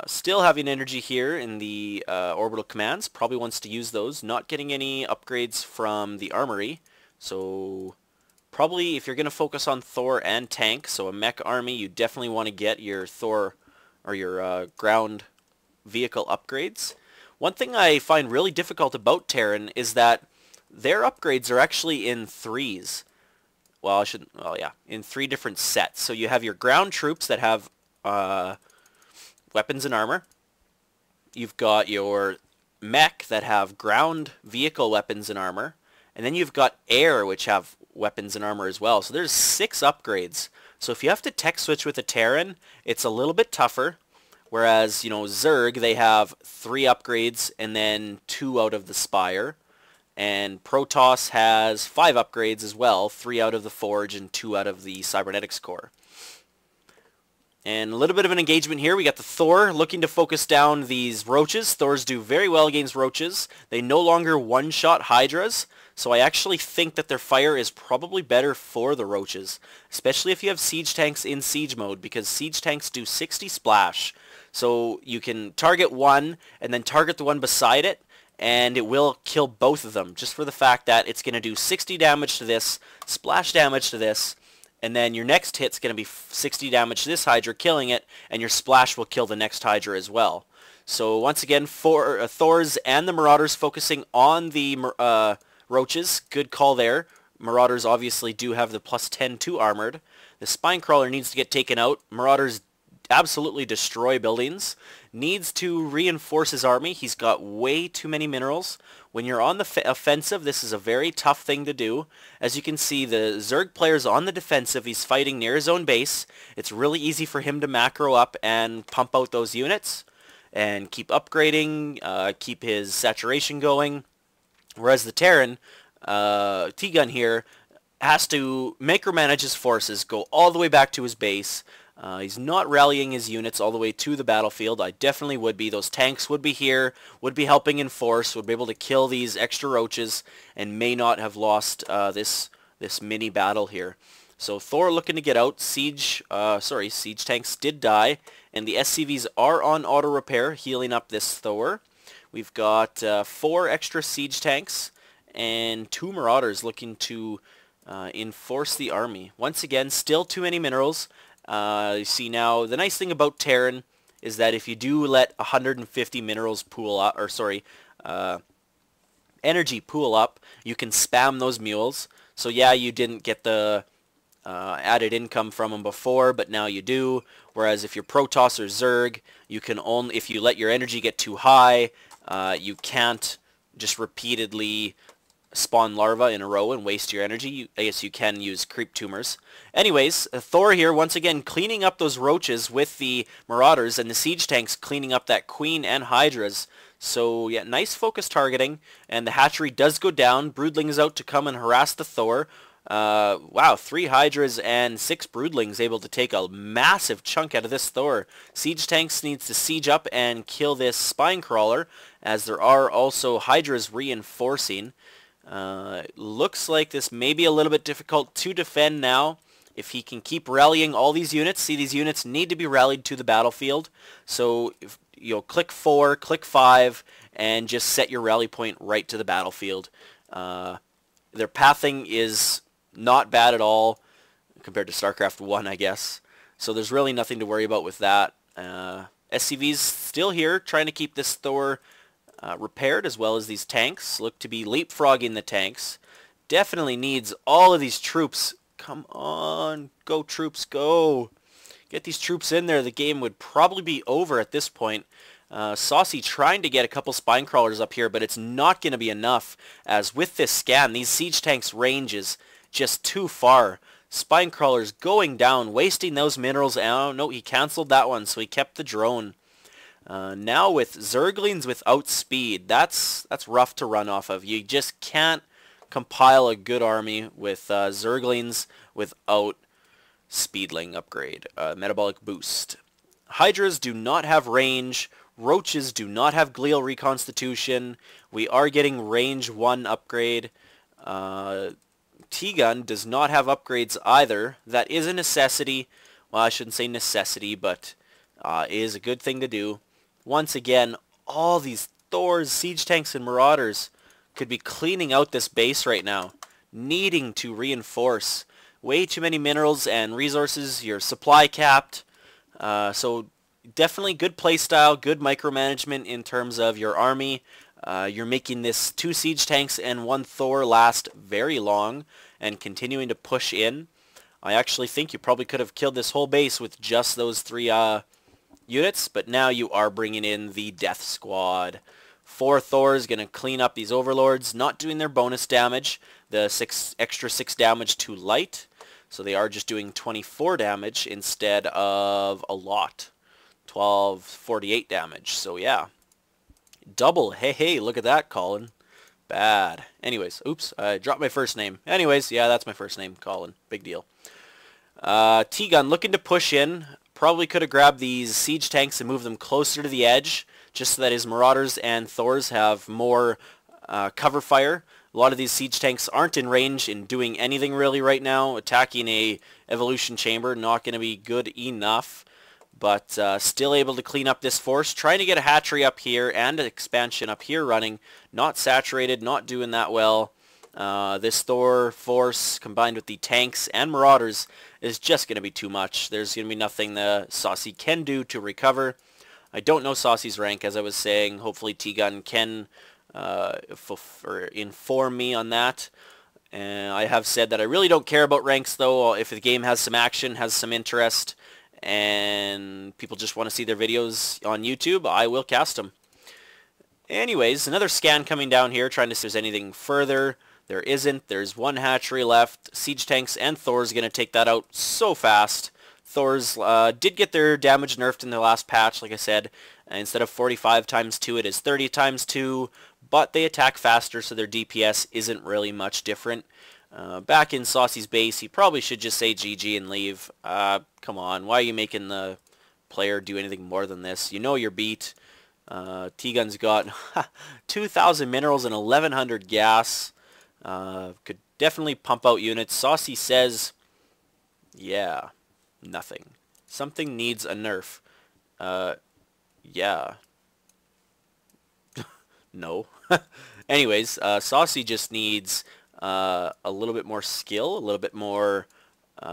Still having energy here in the orbital commands. Probably wants to use those. Not getting any upgrades from the armory. So probably if you're going to focus on Thor and tank, so a mech army, you definitely want to get your Thor or your ground vehicle upgrades. One thing I find really difficult about Terran is that their upgrades are actually in threes. Well, in three different sets. So you have your ground troops that have weapons and armor. You've got your mech that have ground vehicle weapons and armor. And then you've got air, which have weapons and armor as well. So there's 6 upgrades. So if you have to tech switch with a Terran, it's a little bit tougher. Whereas, Zerg, they have 3 upgrades and then 2 out of the Spire. And Protoss has 5 upgrades as well, 3 out of the Forge and 2 out of the Cybernetics Core. And a little bit of an engagement here. We got the Thor looking to focus down these roaches. Thors do very well against roaches. They no longer one-shot Hydras. So I actually think that their fire is probably better for the roaches. Especially if you have siege tanks in siege mode, because siege tanks do 60 splash. So you can target one and then target the one beside it, and it will kill both of them, just for the fact that it's going to do 60 damage to this, splash damage to this, and then your next hit's going to be 60 damage to this Hydra, killing it, and your splash will kill the next Hydra as well. So once again, for Thors and the Marauders focusing on the roaches. Good call there. Marauders obviously do have the plus 10 to armored. The Spinecrawler needs to get taken out. Marauders absolutely destroy buildings. Needs to reinforce his army. He's got way too many minerals. When you're on the offensive, this is a very tough thing to do. As you can see, the Zerg player's on the defensive. He's fighting near his own base. It's really easy for him to macro up and pump out those units and keep upgrading, keep his saturation going. Whereas the Terran, Tgun here, has to micromanage his forces, go all the way back to his base. He's not rallying his units all the way to the battlefield. I definitely would be. Those tanks would be here, would be helping in force, would be able to kill these extra roaches, and may not have lost this mini battle here. So Thor looking to get out. Siege tanks did die, and the SCVs are on auto repair, healing up this Thor. We've got 4 extra siege tanks and 2 marauders looking to enforce the army. Once again, still too many minerals. You see now, the nice thing about Terran is that if you do let 150 minerals pool up, energy pool up, you can spam those mules. So yeah, you didn't get the added income from them before, but now you do. Whereas if you're Protoss or Zerg, you can only, if you let your energy get too high, you can't just repeatedly spawn larvae in a row and waste your energy. I guess you can use creep tumors. Anyways, Thor here once again cleaning up those roaches with the marauders, and the siege tanks cleaning up that queen and hydras. So yeah, nice focus targeting, and the hatchery does go down. Broodlings out to come and harass the Thor. Wow, 3 hydras and 6 broodlings able to take a massive chunk out of this Thor. Siege tanks needs to siege up and kill this spine crawler, as there are also hydras reinforcing. Looks like this may be a little bit difficult to defend now. If he can keep rallying all these units, see, these units need to be rallied to the battlefield. So if you'll click 4, click 5, and just set your rally point right to the battlefield. Their pathing is not bad at all compared to StarCraft 1, I guess. So there's really nothing to worry about with that. SCV's still here, trying to keep this Thor repaired, as well as these tanks. Look to be leapfrogging the tanks. Definitely needs all of these troops. Come on, go troops, go. Get these troops in there. The game would probably be over at this point. Saucy trying to get a couple spine crawlers up here, but it's not going to be enough, as with this scan, these siege tanks' range is just too far. Spine crawlers going down, wasting those minerals. Oh, no, he canceled that one, so he kept the drone. Now with Zerglings without speed, that's rough to run off of. You just can't compile a good army with Zerglings without Speedling upgrade, metabolic boost. Hydras do not have range. Roaches do not have glial reconstitution. We are getting range 1 upgrade. Tgun does not have upgrades either. That is a necessity. Well, I shouldn't say necessity, but is a good thing to do. Once again, all these Thors, siege tanks, and marauders could be cleaning out this base right now, needing to reinforce. Way too many minerals and resources. Your supply capped. So definitely good playstyle, good micromanagement in terms of your army. You're making this 2 siege tanks and 1 Thor last very long and continuing to push in. I actually think you probably could have killed this whole base with just those 3 units, but now you are bringing in the Death Squad. 4 Thors going to clean up these overlords, not doing their bonus damage, the extra 6 damage to light. So they are just doing 24 damage instead of a lot. 48 damage. So yeah. Double. Hey, look at that, Colin. Bad. Anyways, oops, I dropped my first name. Anyways, yeah, that's my first name, Colin. Big deal. Tgun looking to push in. Probably could have grabbed these siege tanks and moved them closer to the edge, just so that his marauders and Thors have more cover fire. A lot of these siege tanks aren't in range in doing anything really right now. Attacking a evolution chamber, not going to be good enough. But still able to clean up this force. Trying to get a hatchery up here and an expansion up here running. Not saturated, not doing that well. This Thor force combined with the tanks and marauders is just going to be too much. There's going to be nothing the Saucy can do to recover. I don't know Saucy's rank, as I was saying. Hopefully Tgun can inform me on that. And I have said that I really don't care about ranks, though. If the game has some action, has some interest, and people just want to see their videos on YouTube, I will cast them. Anyways, another scan coming down here, trying to see if there's anything further. There isn't. There's 1 hatchery left. Siege tanks and Thor's going to take that out so fast. Thors did get their damage nerfed in the last patch, like I said. Instead of 45 times 2, it is 30 times 2. But they attack faster, so their DPS isn't really much different. Back in Saucy's base, he probably should just say GG and leave. Come on, why are you making the player do anything more than this? You know you're beat. Tgun's got 2,000 minerals and 1,100 gas. Could definitely pump out units. Saucy says, yeah, nothing. Something needs a nerf. Yeah. No. Anyways, Saucy just needs a little bit more skill, a little bit more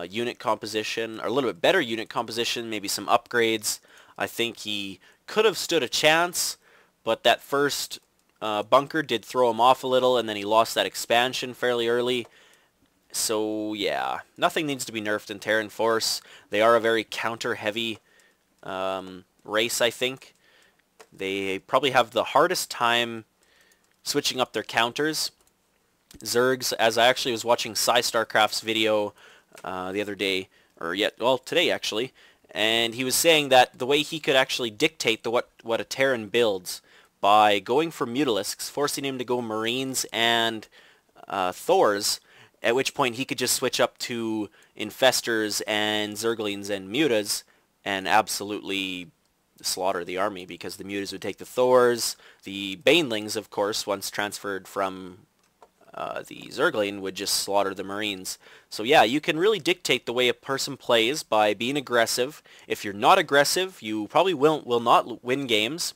unit composition, or a little bit better unit composition, maybe some upgrades. I think he could have stood a chance, but that first bunker did throw him off a little, and then he lost that expansion fairly early. So yeah, nothing needs to be nerfed in Terran Force. They are a very counter-heavy race, I think. They probably have the hardest time switching up their counters. Zergs, as I actually was watching SciStarCraft's video the other day, well, today actually, and he was saying that the way he could actually dictate what a Terran builds by going for Mutalisks, forcing him to go Marines and Thors, at which point he could just switch up to Infestors and Zerglings and Mutas and absolutely slaughter the army, because the Mutas would take the Thors. The Banelings, of course, once transferred from the Zergling, would just slaughter the Marines. So yeah, you can really dictate the way a person plays by being aggressive. If you're not aggressive, you probably will not win games.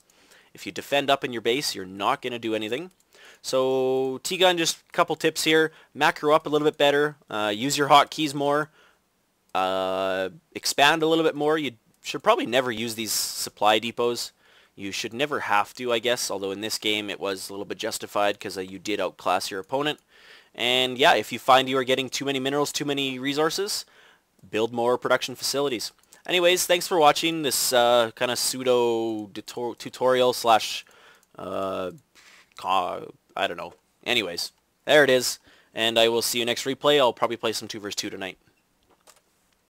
If you defend up in your base, you're not going to do anything. So Tgun, just a couple tips here. Macro up a little bit better. Use your hotkeys more. Expand a little bit more. You should probably never use these supply depots. You should never have to, I guess, although in this game it was a little bit justified because you did outclass your opponent. And yeah, if you find you are getting too many minerals, too many resources, build more production facilities. Anyways, thanks for watching this kind of pseudo tutorial slash, I don't know. Anyways, there it is. And I will see you next replay. I'll probably play some 2 vs 2 tonight.